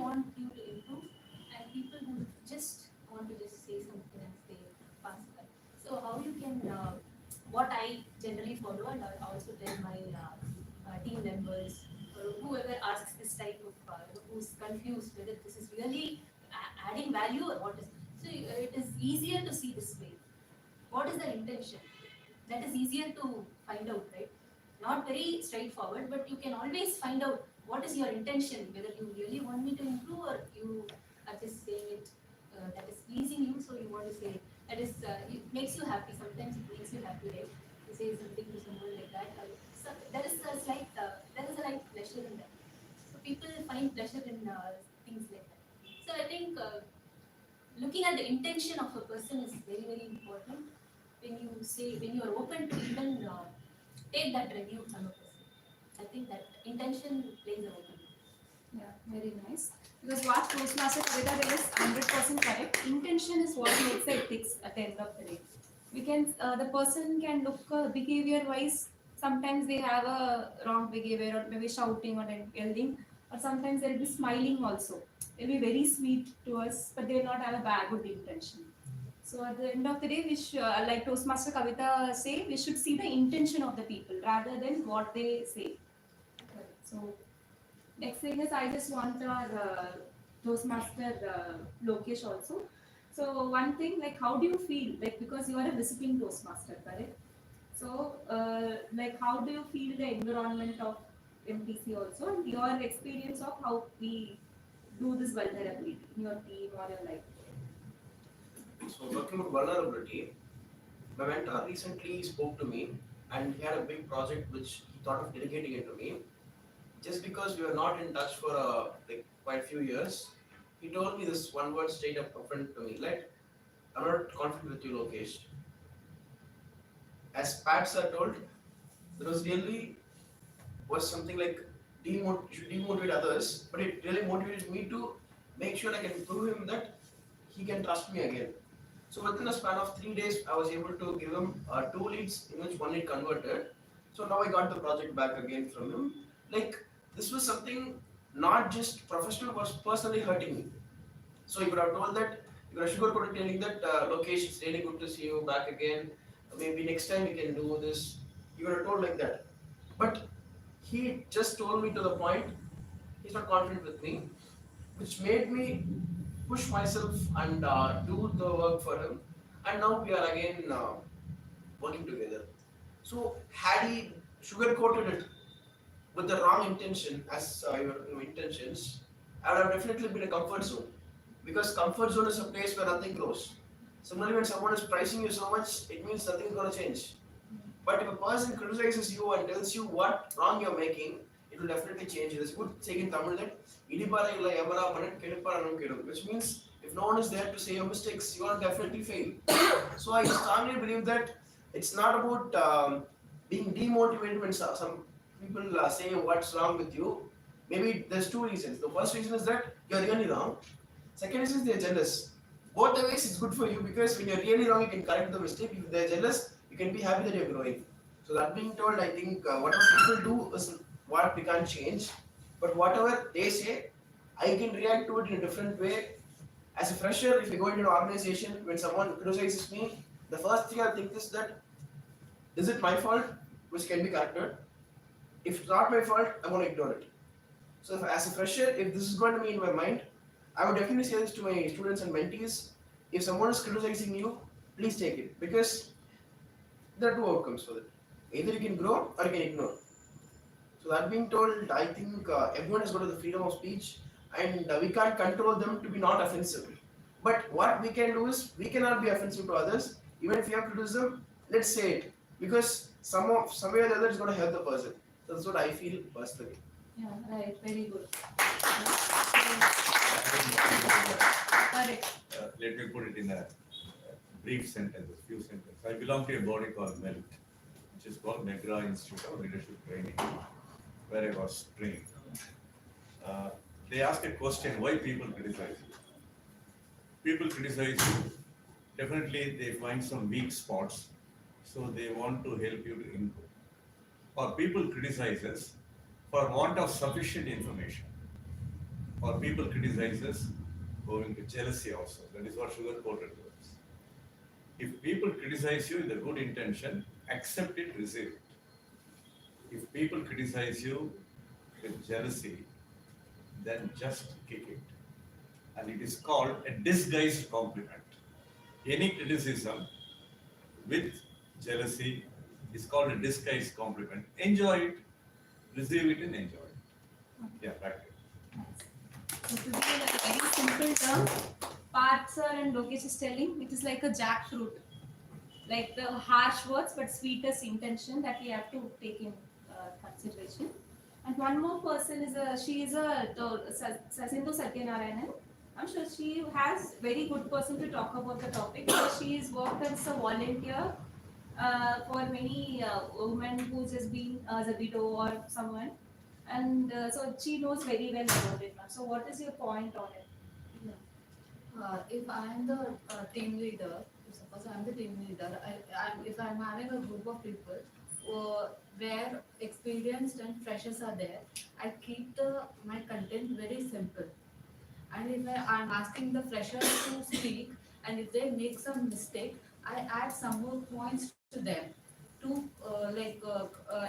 want you to improve, and people who just want to just say something as they pass by. So how you can, what I generally follow, and I also tell my team members, or whoever asks this type of, who's confused whether this is really adding value or what is. So it is easier to see this way. What is the intention? That is easier to find out, right? Not very straightforward, but you can always find out what is your intention, whether you really want me to improve or you are just saying it that is pleasing you, so you want to say that is it makes you happy. Sometimes it makes you happy, right? To say something to someone like that. So there is a slight, there is a like pleasure in that. So people find pleasure in things like that. So I think looking at the intention of a person is very very important when you say, when you are open to even take that review from a person. I think that intention plays a role. Yeah, very nice. Because what Toastmaster Kavita there is 100% correct. Intention is what makes the ethics at the end of the day. We can, the person can look behavior wise. Sometimes they have a wrong behavior, or maybe shouting or yelling, or sometimes they'll be smiling also. They'll be very sweet to us, but they will not have a bad good intention. So at the end of the day, we should, like Toastmaster Kavita say, we should see the intention of the people rather than what they say. So next thing is, I just want our Toastmaster Lokesh also. So one thing, like how do you feel, like because you are a visiting Toastmaster, correct? So like how do you feel the environment of MTC also, and your experience of how we do this vulnerability in your team or your life? So talking about vulnerability, my mentor recently spoke to me and he had a big project which he thought of delegating it to me. Just because we were not in touch for like quite a few years, he told me this one word straight up upfront to me, like, I'm not confident with you, Lokesh. As Pat sir told, there was really was something like should demotivate others, but it really motivated me to make sure I can prove him that he can trust me again. So within a span of 3 days, I was able to give him 2 leads in which one lead converted. So now I got the project back again from him. Like this was something not just professional, was personally hurting me. So you could have told that, you could have sugarcoated telling that, Lokesh, it's really good to see you back again. Maybe next time we can do this. You could have told like that. But he just told me to the point, he's not confident with me, which made me push myself and do the work for him. And now we are again working together. So had he sugarcoated it with the wrong intention as your intentions, I would have definitely been a comfort zone. Because comfort zone is a place where nothing grows. Similarly, when someone is pricing you so much, it means nothing is going to change. But if a person criticizes you and tells you what wrong you're making, it will definitely change. There's a good saying in Tamil that "Idipara illa yavara panan keduparanam kedu," which means if no one is there to say your mistakes, you will definitely fail. So I strongly believe that it's not about being demotivated when some people say what's wrong with you. Maybe there's two reasons. The first reason is that you're really wrong. Second reason is they're jealous. Both the ways it's good for you because when you're really wrong, you can correct the mistake. If they're jealous, you can be happy that you're growing. So that being told, I think whatever people do is what we can't change. But whatever they say, I can react to it in a different way. As a fresher, if you go into an organization, when someone criticizes me, the first thing I think is that, is it my fault, which can be corrected? If it's not my fault, I'm going to ignore it. So if, as a fresher, if this is going to be in my mind, I would definitely say this to my students and mentees. If someone is criticizing you, please take it, because there are two outcomes for it. Either you can grow or you can ignore. So that being told, I think everyone has got the freedom of speech, and we can't control them to be not offensive. But what we can do is, we cannot be offensive to others. Even if you have criticism, let's say it, because somewhere or the other is going to help the person. So that's what I feel personally. Yeah, right. Very good. Correct. Let me put it in a brief sentence, a few sentences. I belong to a body called MELT, which is called Madras Institute of Leadership Training, where I was trained. They ask a question: why people criticize you? People criticize you. Definitely, they find some weak spots, so they want to help you to improve. Or people criticize us for want of sufficient information. or people criticize us owing to jealousy also. That is what sugar coated words. If people criticize you with a good intention, accept it, receive it. If people criticize you with jealousy, then just kick it. And it is called a disguised compliment. Any criticism with jealousy is called a disguised compliment. Enjoy it, receive it, and enjoy it. Yeah, back to you. So to be in a very simple term, Parth sir and Lokesh is telling it is like a jackfruit, like the harsh words but sweetest intention that we have to take in consideration. And one more person is she is Sasindhu Satyanarayanan. I'm sure she has very good person to talk about the topic because she is worked as a volunteer for many women who's just been as a widow or someone, and so she knows very well about it now. So what is your point on it? If I am the team leader, suppose I am the team leader, if I am having a group of people where experienced and freshers are there, I keep my content very simple. And if I am asking the freshers to speak, and if they make some mistake, I add some more points to them to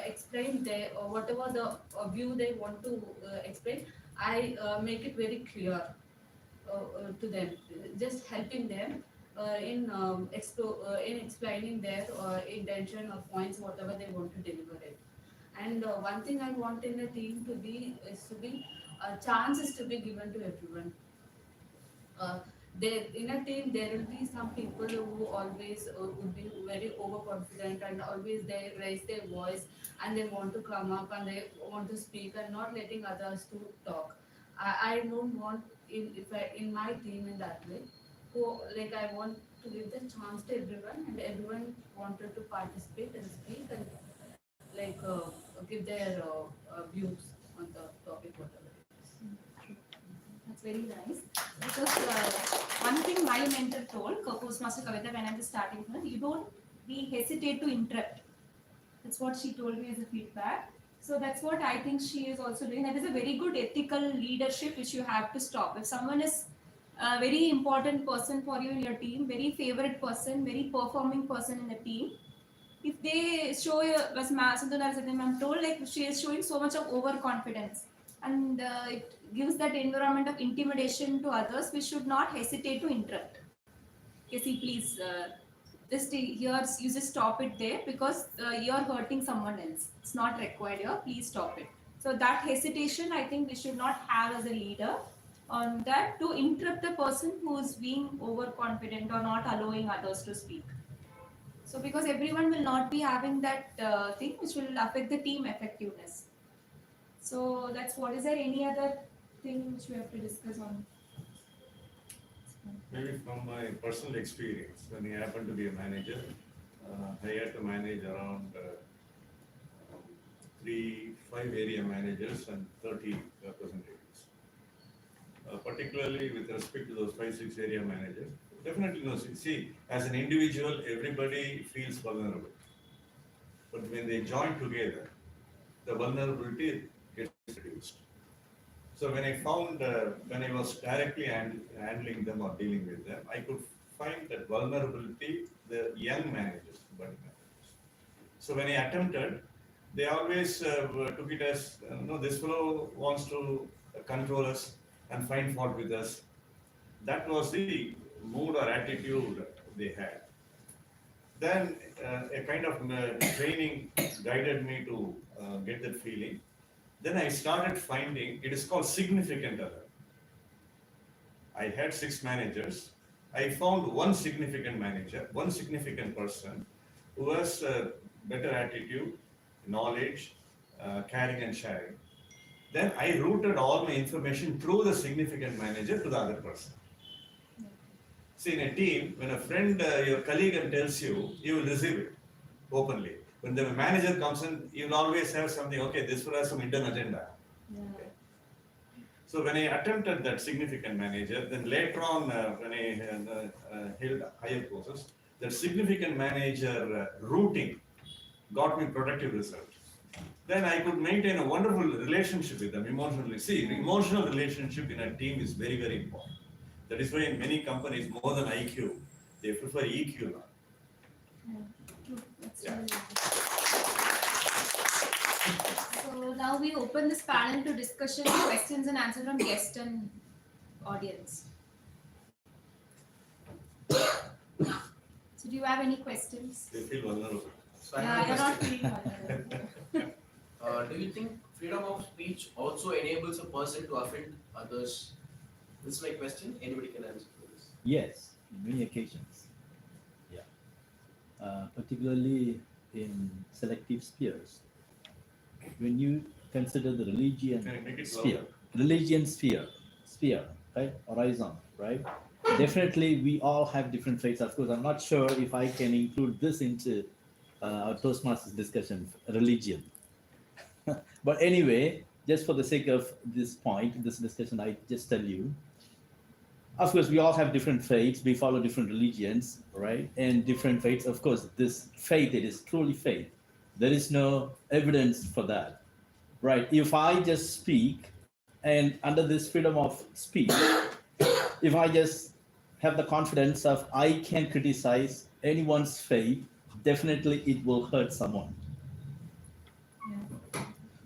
explain their whatever the view they want to explain. I make it very clear to them, just helping them in explaining their intention or points, whatever they want to deliver it. And one thing I want in a team to be chances to be given to everyone. There in a team there will be some people who always would be very overconfident and always they raise their voice and they want to come up and they want to speak and not letting others to talk. I don't want in my team in that way. So like I want to give the chance to everyone and everyone wanted to participate and speak and like give their views on the topic whatever it is. That's very nice. Because one thing my mentor told, Postmaster Kavita, when I was starting her, you don't be hesitate to interrupt. That's what she told me as a feedback. So that's what I think she is also doing. That is a very good ethical leadership which you have to stop. If someone is a very important person for you in your team, very favorite person, very performing person in the team, if they show you, as I'm told, like she is showing so much of overconfidence and it gives that environment of intimidation to others, we should not hesitate to interrupt. Casey, please, just here, you just stop it there because you're hurting someone else. It's not required here. Please stop it. So that hesitation, I think we should not have as a leader on that to interrupt the person who is being overconfident or not allowing others to speak. So because everyone will not be having that thing which will affect the team effectiveness. So that's what. Is there any other thing which we have to discuss on? Maybe from my personal experience, when I happened to be a manager, I had to manage around 5 area managers and 30 representatives. Particularly with respect to those 5-6 area managers, definitely no. See, as an individual, everybody feels vulnerable. But when they join together, the vulnerability gets reduced. So when I found, when I was directly handling them or dealing with them, I could find that vulnerability, the young managers, budding managers. So when I attempted, they always took it as, no, this fellow wants to control us and find fault with us. That was the mood or attitude they had. Then a kind of training guided me to get that feeling. Then I started finding, it is called significant other. I had 6 managers. I found one significant manager, one significant person who has better attitude, knowledge, caring and sharing. Then I routed all my information through the significant manager to the other person. See, in a team, when a friend, your colleague tells you, you will receive it openly. When the manager comes in, you will always have something, okay, this will have some hidden agenda. Yeah. Okay. So when I attempted that significant manager, then later on, when I held higher courses, that significant manager routing got me productive results. then I could maintain a wonderful relationship with them emotionally. See, an emotional relationship in a team is very, very important. That is why in many companies, more than IQ, they prefer EQ now. True. That's Yeah. really nice. So now we open this panel to discussion, questions and answers from guest and audience. So do you have any questions? They feel vulnerable. So I Yeah, have a you're not question. feeling vulnerable. Do you think freedom of speech also enables a person to offend others? This is my question. Anybody can answer for this. Yes, in many occasions. Yeah. Particularly in selective spheres. When you consider the religion Can you make it sphere, louder? religion sphere, right? Horizon, right? Definitely, we all have different faiths. Of course, I'm not sure if I can include this into our Toastmasters discussion, religion. But anyway, just for the sake of this point, this discussion, I just tell you, of course, we all have different faiths. We follow different religions, right? And different faiths. Of course, this faith, it is truly faith. There is no evidence for that, right? If I just speak and under this freedom of speech, if I just have the confidence of I can criticize anyone's faith, definitely it will hurt someone.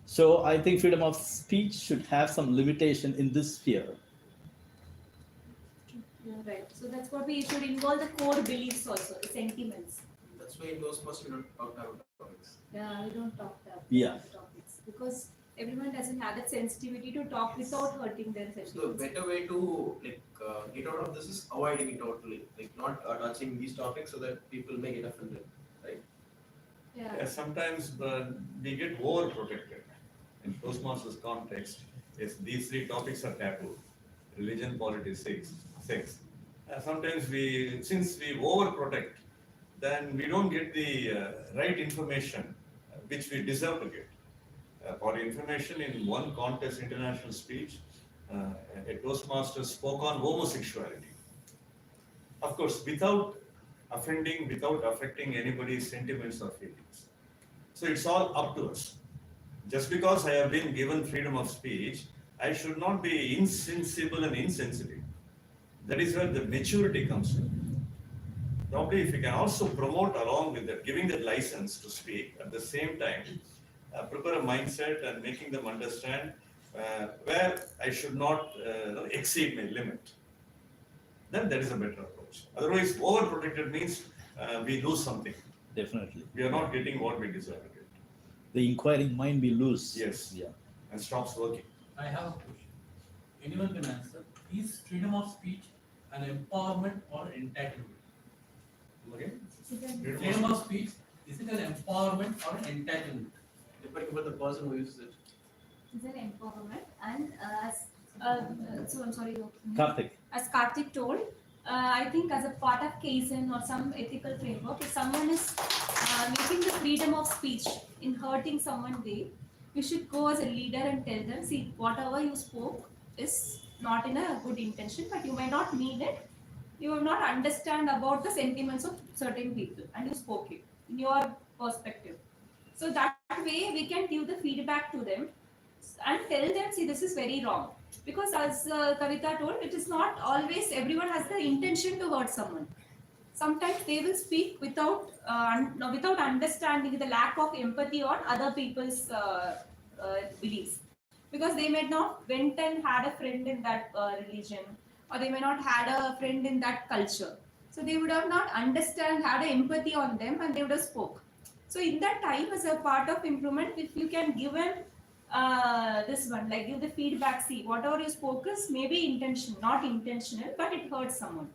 So I think freedom of speech should have some limitation in this sphere. Yeah, right. So that's what we should involve the core beliefs also, the sentiments. That's why in Toastmasters we don't talk about topics. Yeah, we don't talk about Yeah. topics because everyone doesn't have that sensitivity to talk without hurting their So the sentiments. better way to get out of this is avoiding it totally, like not touching these topics so that people may get offended, right? Yeah. Sometimes we get overprotected. In Toastmasters context, yes, these three topics are taboo: religion, politics, sex. Sometimes since we overprotect, then we don't get the right information which we deserve to get. For information, in one contest, international speech, a Toastmaster spoke on homosexuality. Of course, without offending, without affecting anybody's sentiments or feelings. So it's all up to us. Just because I have been given freedom of speech, I should not be insensible and insensitive. That is where the maturity comes in. Probably if you can also promote along with that, giving that license to speak, at the same time, prepare a mindset and making them understand where I should not exceed my limit, then that is a better approach. Otherwise, overprotected means we lose something. Definitely. We are not getting what we deserve to get. The inquiring mind we lose. Yes. Yeah. And stops working. I have a question. Anyone can answer. Is freedom of speech an empowerment or entitlement? Okay? Freedom of speech, is it an empowerment or entitlement? Depending upon the person who uses it. Is an empowerment and so I'm sorry. Karthik. As Karthik told, I think as a part of KSN or some ethical framework, if someone is using the freedom of speech in hurting someone way, you should go as a leader and tell them, see, whatever you spoke is not in a good intention, but you may not mean it. You will not understand about the sentiments of certain people and you spoke it in your perspective. So that way we can give the feedback to them and tell them, see, this is very wrong. Because as Kavita told, it is not always everyone has the intention to hurt someone. Sometimes they will speak without understanding, the lack of empathy on other people's beliefs. Because they may not went and had a friend in that religion, or they may not had a friend in that culture. So they would have not had a empathy on them, and they would have spoke. So in that time, as a part of improvement, if you can give an this one, like give the feedback, see, whatever you spoke is maybe not intentional, but it hurts someone.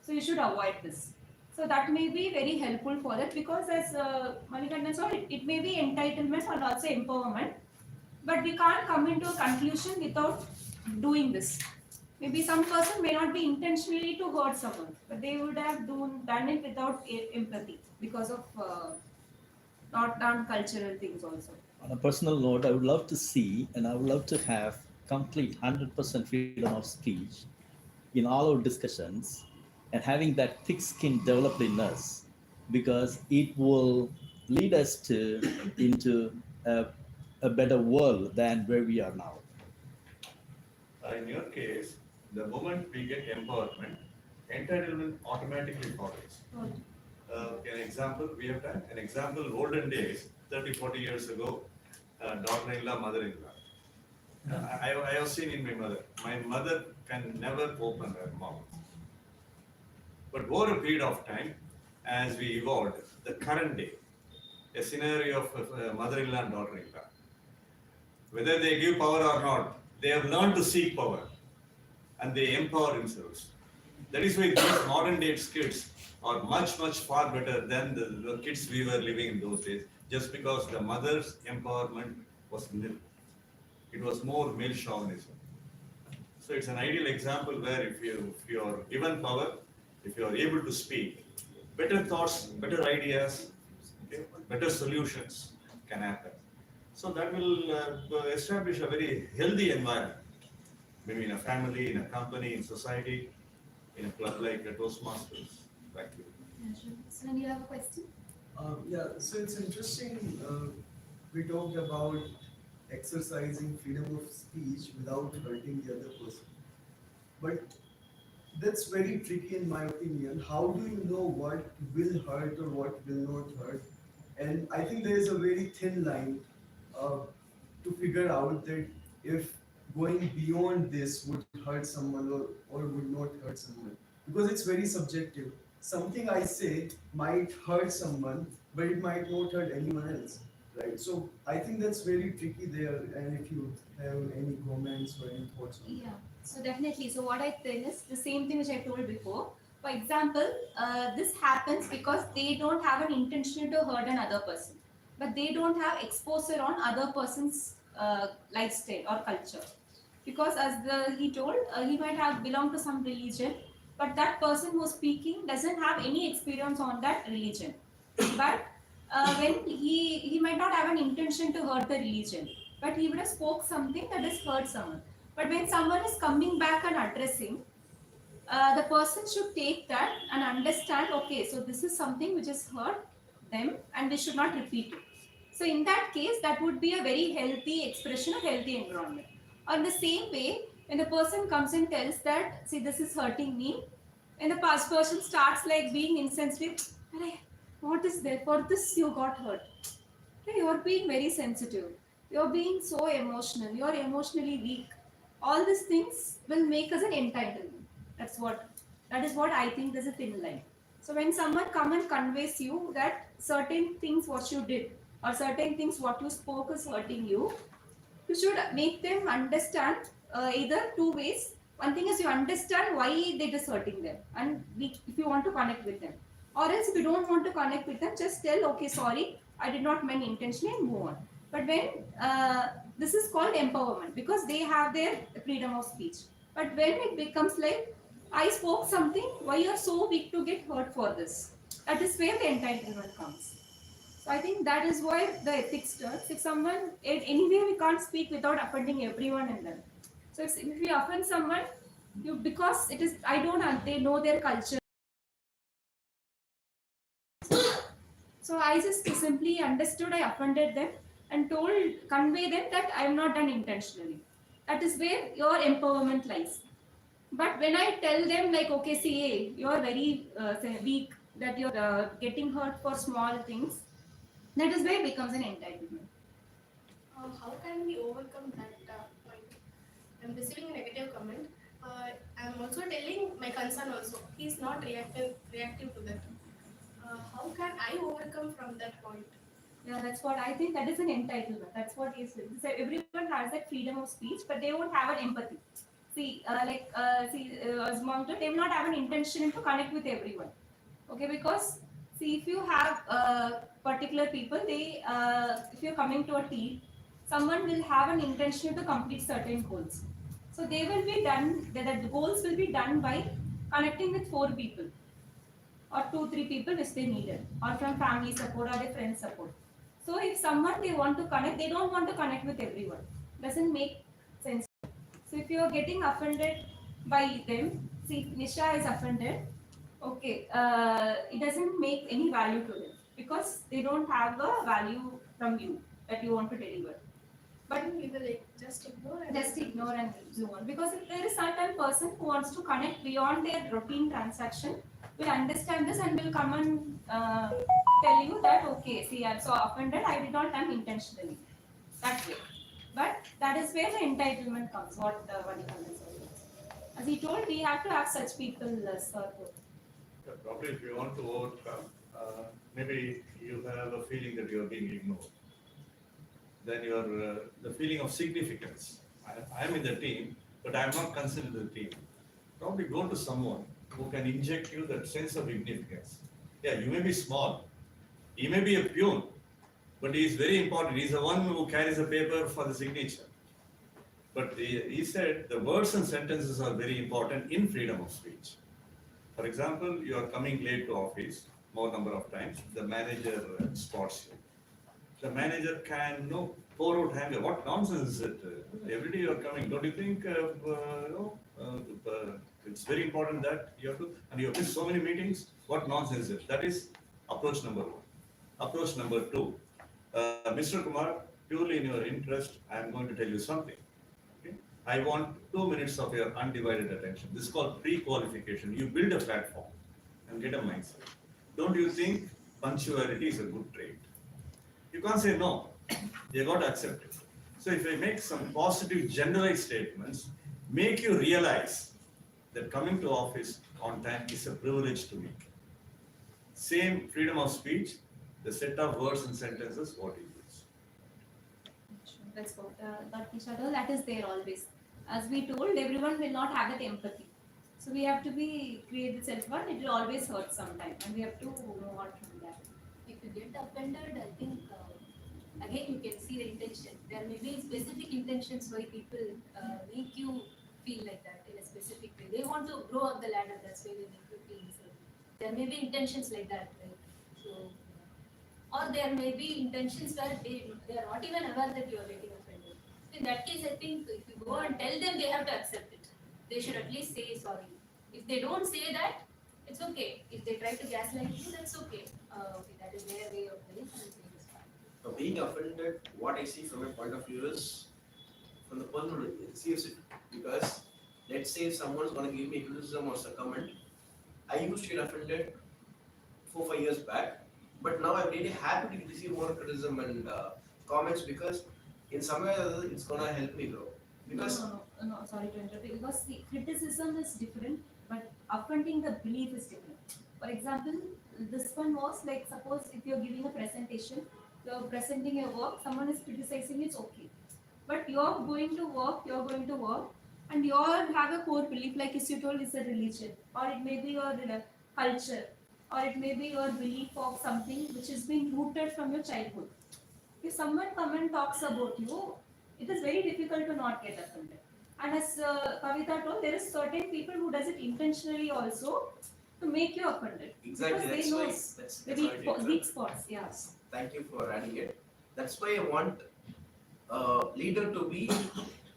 So you should avoid this. So that may be very helpful for that, because as Manikandan said, it may be entitlement and also empowerment, but we can't come into a conclusion without doing this. Maybe some person may not be intentionally to hurt someone, but they would have done it without empathy because of not done cultural things also. On a personal note, I would love to see and I would love to have complete 100% freedom of speech in all our discussions, and having that thick skin developed in us, because it will lead us into a better world than where we are now. In your case, the moment we get empowerment, entitlement automatically follows. An example we have done, an example, olden days, 30, 40 years ago, daughter-in-law, mother-in-law. I have seen in my mother. My mother can never open her mouth. But over a period of time, as we evolved, the current day, a scenario of mother-in-law and daughter-in-law, whether they give power or not, they have learned to seek power and they empower themselves. That is why these modern day kids are much, much far better than the kids we were living in those days, just because the mother's empowerment was nil. It was more male chauvinism. So it's an ideal example where if you are given power, if you are able to speak, better thoughts, better ideas, okay, better solutions can happen. So that will establish a very healthy environment, maybe in a family, in a company, in society, in a club like a Toastmasters. Thank you. So, you have a question? Yeah, so it's interesting. We talked about exercising freedom of speech without hurting the other person. But that's very tricky in my opinion. How do you know what will hurt or what will not hurt? And I think there is a very thin line uh, to figure out that if going beyond this would hurt someone or would not hurt someone. Because it's very subjective. Something I say might hurt someone, but it might not hurt anyone else. Right. So I think that's very tricky there. And if you have any comments or any thoughts on Yeah, so definitely. So what I tell is the same thing which I told before. For example, this happens because they don't have an intention to hurt another person, but they don't have exposure on other person's lifestyle or culture. Because as he told, he might have belonged to some religion, but that person who's speaking doesn't have any experience on that religion. But when he might not have an intention to hurt the religion, but he would have spoke something that has hurt someone. But when someone is coming back and addressing, the person should take that and understand, okay, so this is something which has hurt them and we should not repeat it. So in that case, that would be a very healthy expression of healthy environment. Or in the same way, when the person comes and tells that, see, this is hurting me, and the past person starts like being insensitive, "Arey, what is there? For this you got hurt. You're being very sensitive. You're being so emotional. You're emotionally weak. All these things will make us an entitlement. That is what I think there's a thin line. So when someone come and conveys you that certain things what you did or certain things what you spoke is hurting you, you should make them understand either two ways. One thing is you understand why they is hurting them, and if you want to connect with them, or else if you don't want to connect with them, just tell, okay, sorry, I did not mean intentionally, and move on. But when this is called empowerment because they have their freedom of speech. But when it becomes like, I spoke something, why you are so weak to get hurt for this? That is where the entitlement comes. So I think that is why the ethics turns. If someone, anyway, we can't speak without offending everyone in them. So if we offend someone, because it is, they know their culture. So I just simply understood, I offended them and convey them that I am not done intentionally. That is where your empowerment lies. But when I tell them like, okay, see, hey, you are very weak, that you're getting hurt for small things, that is where it becomes an entitlement. How can we overcome that point? I'm receiving a negative comment. I'm also telling my concern also. He's not reactive to that. How can I overcome from that point? Yeah, that's what I think. That is an entitlement. That's what is. So everyone has that freedom of speech, but they won't have an empathy. See, as Mom told, they will not have an intention to connect with everyone. Okay, because see, if you have particular people, if you're coming to a team, someone will have an intention to complete certain goals. So they will be done. The goals will be done by connecting with 4 people or 2-3 people which they needed, or from family support or their friend support. So if someone they want to connect, they don't want to connect with everyone. Doesn't make sense. So if you are getting offended by them, see, Nisha is offended. Okay, it doesn't make any value to them because they don't have a value from you. that you want to deliver. But we will like just ignore and Just ignore and move on. Because if there is certain person who wants to connect beyond their routine transaction, will understand this and will come and tell you that, okay, see, I'm so offended, I did not come intentionally. That way. But that is where the entitlement comes, what Vanika is. As he told, we have to have such people, sir. Yeah, probably if you want to overcome, maybe you have a feeling that you are being ignored. Then the feeling of significance. I'm in the team, but I'm not considered the team. Probably go to someone who can inject you that sense of significance. Yeah, you may be small, he may be a peon, but he is very important. He's the one who carries the paper for the signature. But he said the words and sentences are very important in freedom of speech. For example, you are coming late to office more number of times, the manager spots you. The manager can pour out anger. What nonsense is it? Every day you are coming. Don't you think it's very important that you have to, and you have missed so many meetings? What nonsense is it? That is approach number one. Approach number two, Mr. Kumar, purely in your interest, I am going to tell you something. Okay? I want 2 minutes of your undivided attention. This is called pre-qualification. You build a platform and get a mindset. Don't you think punctuality is a good trait? You can't say no. You got to accept it. So if I make some positive generalized statements, make you realize that coming to office on time is a privilege to me. Same freedom of speech, the set of words and sentences, what you use. Let's go. But Shadow, that is there always. As we told, everyone will not have that empathy. So we have to create the self-worth. It will always hurt sometime, and we have to move on from that. If you get offended, I think again you can see the intention. There may be specific intentions why people make you feel like that in a specific way. They want to grow up the ladder. That's why they make you feel the same. There may be intentions like that, right? So, or there may be intentions where they are not even aware that you are getting offended. In that case, I think if you go and tell them, they have to accept it. They should at least say sorry. If they don't say that, it's okay. If they try to gaslight you, that's okay. Okay, that is their way of living, and it is fine. So being offended, what I see from my point of view is from the person who receives it. Because let's say if someone's going to give me criticism or a comment, I used to get offended 4-5 years back, but now I'm really happy to receive more criticism and comments because in some way or other it's going to help me grow. Because No, sorry to interrupt. Because the criticism is different, but affronting the belief is different. For example, this one was like, suppose if you're giving a presentation, you're presenting your work, someone is criticizing, it's okay. But you're going to work, and you all have a core belief, like as you told, it's a religion, or it may be your culture, or it may be your belief of something which is being rooted from your childhood. If someone come and talks about you, it is very difficult to not get offended. And as Kavita told, there is certain people who does it intentionally also to make you offended. exactly Because that's they why know that's the why weak spots. Yeah. Thank you for adding it. That's why I want leader to be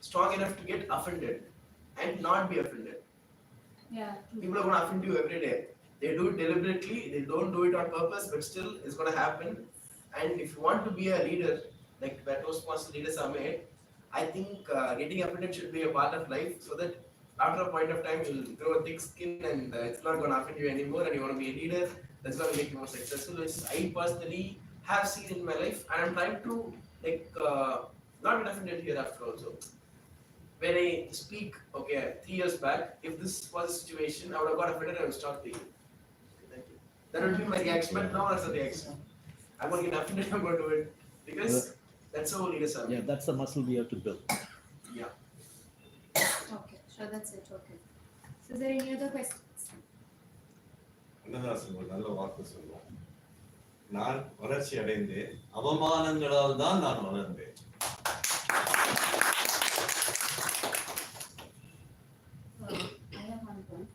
strong enough to get offended and not be offended. Yeah. True. People are going to offend you every day. They do it deliberately, they don't do it on purpose, but still it's going to happen. And if you want to be a leader, like where Toastmasters leaders are made, I think getting offended should be a part of life so that after a point of time you'll grow a thick skin and it's not going to offend you anymore and you want to be a leader that's going to make you more successful, which I personally have seen in my life and I'm trying to not get offended hereafter also. When I speak, okay, 3 years back, if this was a situation, I would have got offended and I would stop speaking. Thank you. That would be my reaction, but now that's the reaction. I'm going to get offended, I'm going to do it. Because that's how leaders are. Yeah, that's the muscle we have to build. Yeah. Okay, sure, that's it. Okay. So, is there any other questions? Kannadasan ஒரு நல்ல வார்த்தை சொல்லுவோம். நான் வளர்ச்சி அடைந்தேன், அவமானங்களால் தான் நான் வளர்ந்தேன். I have one point.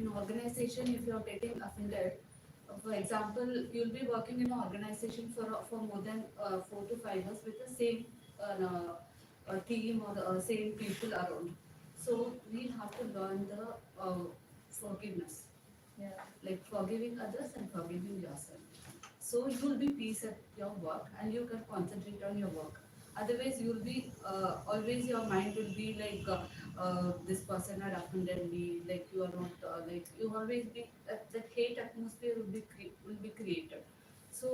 In organization, if you are getting offended, for example, you'll be working in an organization for more than 4 to 5 years with the same team or the same people around. So we'll have to learn the forgiveness. Yeah. Like forgiving others and forgiving yourself. So you will be peace at your work and you can concentrate on your work. Otherwise, you will be always your mind will be like this person had offended me. Like you are not like you always be that hate atmosphere will be created. So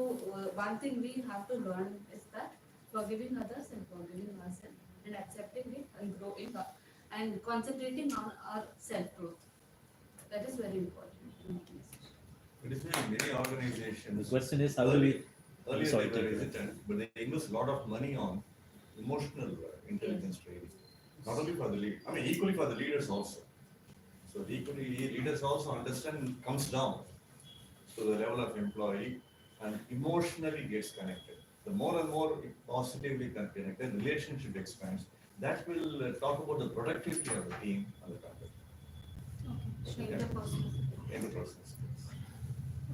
one thing we have to learn is that forgiving others and forgiving ourselves and accepting it and growing up and concentrating on our self growth. That is very important in organization. It is why many The organizations, question is, how do we? earlier Sorry, they were take it. hesitant, but they invest a lot of money on emotional intelligence training. Not only for the lead, I mean equally for the leaders also. So equally leaders also understand comes down to the level of employee and emotionally gets connected. The more and more positively connected, relationship expands. That will talk about the productivity of the team and the company. Okay, share the person. In the process.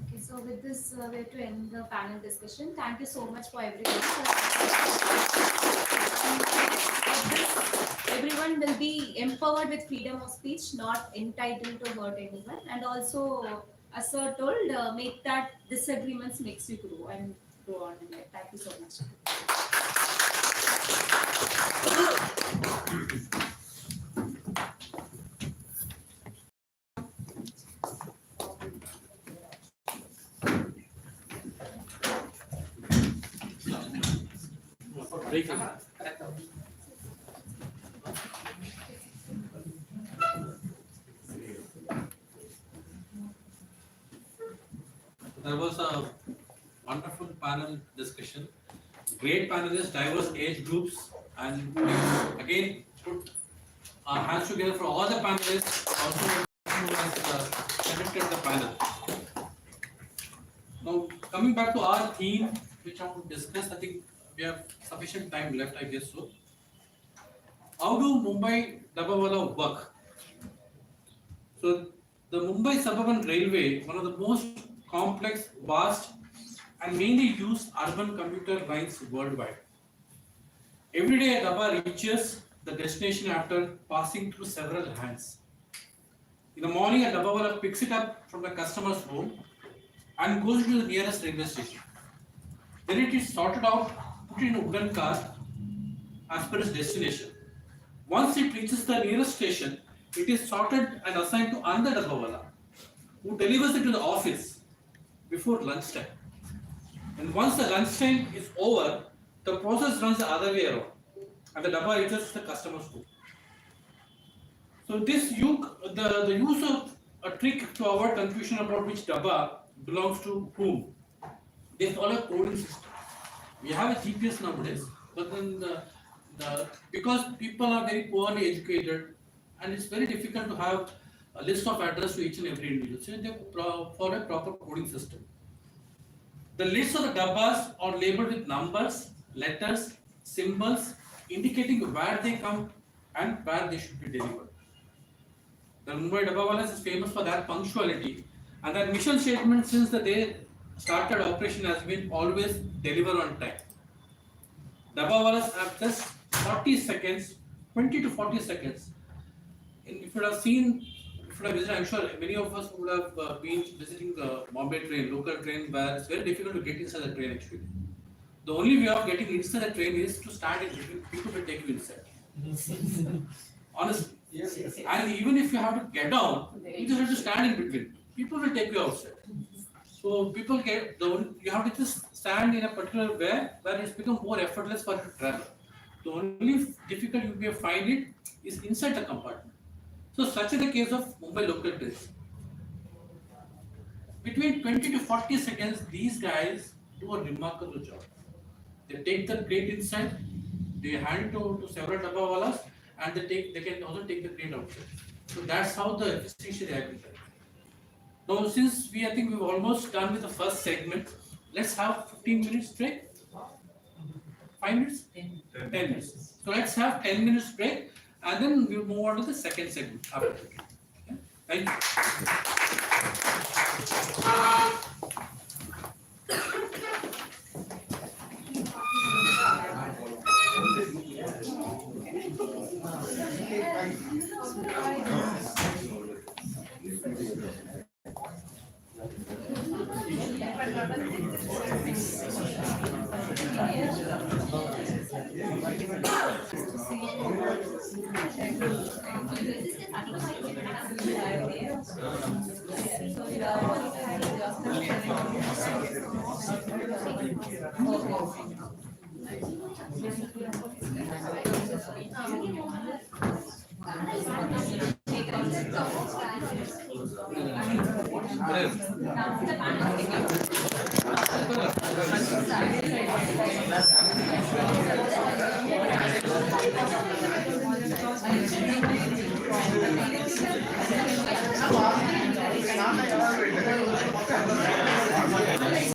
Okay, so with this, we have to end the panel discussion. Thank you so much for everyone. Everyone will be empowered with freedom of speech, not entitled to hurt anyone. And also, as sir told, make that disagreements makes you grow and grow on in life. Thank you so much. There was a wonderful panel discussion. Great panelists, diverse age groups, and again put our hands together for all the panelists, also who has conducted the panel. Now, coming back to our theme, which I want to discuss, I think we have sufficient time left, I guess so. How do Mumbai Dabbawala work? So, the Mumbai Suburban Railway, one of the most complex, vast, and mainly used urban commuter lines worldwide. Every day, a Dabba reaches the destination after passing through several hands. In the morning, a Dabbawala picks it up from the customer's home and goes to the nearest railway station. Then it is sorted out, put in a wooden car as per its destination. Once it reaches the nearest station, it is sorted and assigned to another Dabbawala, who delivers it to the office before lunchtime. And once the lunchtime is over, the process runs the other way around, and the Dabba reaches the customer's home. So the use of a trick to avoid confusion about which Dabba belongs to whom. They follow a coding system. We have a GPS nowadays, but then because people are very poorly educated, and it's very difficult to have a list of address to each and every individual. So they follow a proper coding system. The lists of the dabbas are labeled with numbers, letters, symbols, indicating where they come and where they should be delivered. The Mumbai Dabbawalas is famous for that punctuality, and that mission statement since the day started operation has been always deliver on time. Dabbawalas have just 40 seconds, 20 to 40 seconds. And if you have seen, if you have visited, I'm sure many of us would have been visiting the Bombay train, local train, where it's very difficult to get inside the train actually. The only way of getting inside the train is to stand in between, people will take you inside. Honestly. Yes, yes. And even if you have to get down, you just have to stand in between. People will take you outside. So people you have to just stand in a particular way where it's become more effortless for you to travel. The only difficult you may find it is inside the compartment. So such is the case of Mumbai local trains. Between 20 to 40 seconds, these guys do a remarkable job. They take the crate inside, they hand it to several dabbawalas, and they can also take the crate outside. So that's how the efficiency they have been done. Now, since I think we've almost done with the first segment, let's have 15 minutes break. 5 minutes? 10 minutes. So let's have 10 minutes break, and then we'll move on to the second segment after that. Okay? Thank you. Yes.